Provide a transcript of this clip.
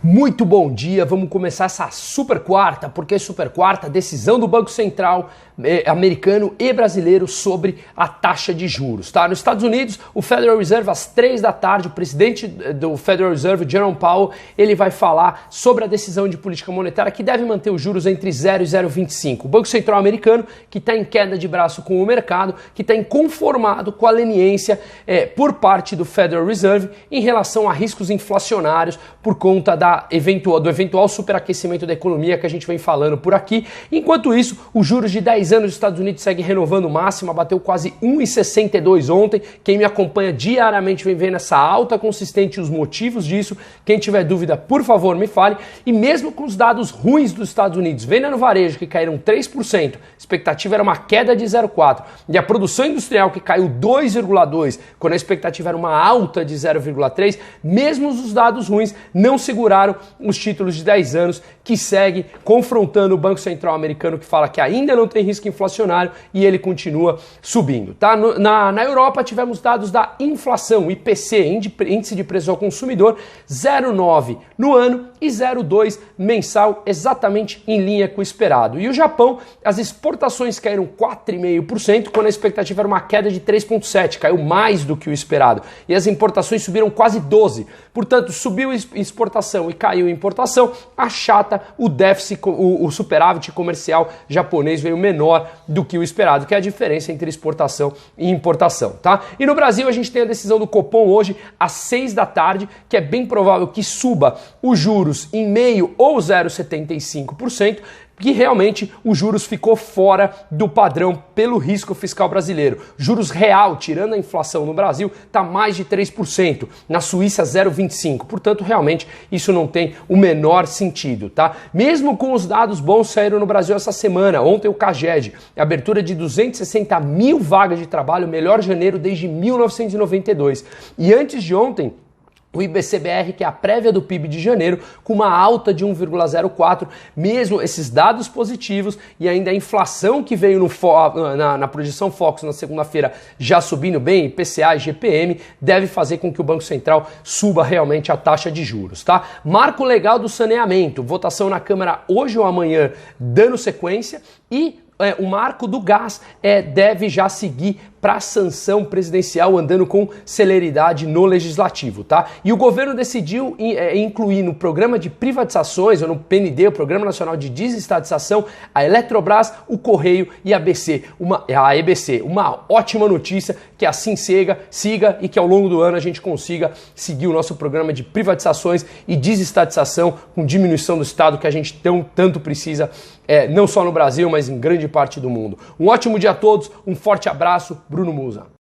Muito bom dia, vamos começar essa super quarta, porque super quarta, decisão do Banco Central americano e brasileiro sobre a taxa de juros, tá? Nos Estados Unidos, o Federal Reserve às 3 da tarde, o presidente do Federal Reserve, Jerome Powell, ele vai falar sobre a decisão de política monetária que deve manter os juros entre 0 e 0,25. O Banco Central americano, que está em queda de braço com o mercado, que está inconformado com a leniência por parte do Federal Reserve em relação a riscos inflacionários por conta do eventual superaquecimento da economia que a gente vem falando por aqui. Enquanto isso, os juros de 10 anos dos Estados Unidos seguem renovando máxima, bateu quase 1,62 ontem. Quem me acompanha diariamente vem vendo essa alta consistente e os motivos disso. Quem tiver dúvida, por favor, me fale. E mesmo com os dados ruins dos Estados Unidos, venda no varejo que caíram 3%, a expectativa era uma queda de 0,4%, e a produção industrial que caiu 2,2%, quando a expectativa era uma alta de 0,3%, mesmo os dados ruins não seguraram os títulos de 10 anos, que segue confrontando o Banco Central americano, que fala que ainda não tem risco inflacionário, e ele continua subindo. Tá? Na Europa tivemos dados da inflação, IPC, Índice de Preço ao Consumidor, 0,9 no ano e 0,2 mensal, exatamente em linha com o esperado. E o Japão, as exportações caíram 4,5%, quando a expectativa era uma queda de 3,7%, caiu mais do que o esperado. E as importações subiram quase 12%. Portanto, subiu a exportação e caiu a importação, achata o déficit, o superávit comercial japonês veio menor do que o esperado, que é a diferença entre exportação e importação, tá? E no Brasil a gente tem a decisão do Copom hoje às 6 da tarde, que é bem provável que suba os juros em meio ou 0,75%, que realmente os juros ficou fora do padrão pelo risco fiscal brasileiro. Juros real, tirando a inflação no Brasil, está mais de 3%. Na Suíça, 0,25%. Portanto, realmente, isso não tem o menor sentido, tá? Mesmo com os dados bons saíram no Brasil essa semana. Ontem o CAGED, abertura de 260 mil vagas de trabalho, melhor janeiro desde 1992. E antes de ontem, o IBCBR, que é a prévia do PIB de janeiro, com uma alta de 1,04%, mesmo esses dados positivos e ainda a inflação que veio na projeção Focus na segunda-feira já subindo bem, IPCA e GPM, deve fazer com que o Banco Central suba realmente a taxa de juros, tá? Marco legal do saneamento, votação na Câmara hoje ou amanhã, dando sequência, e o marco do gás deve já seguir para a sanção presidencial, andando com celeridade no legislativo, tá? E o governo decidiu incluir no programa de privatizações, ou no PND, o Programa Nacional de Desestatização, a Eletrobras, o Correio e a EBC. Uma ótima notícia, que assim siga e que ao longo do ano a gente consiga seguir o nosso programa de privatizações e desestatização com diminuição do Estado que a gente tanto precisa, não só no Brasil, mas em grande parte do mundo. Um ótimo dia a todos, um forte abraço, Bruno Musa.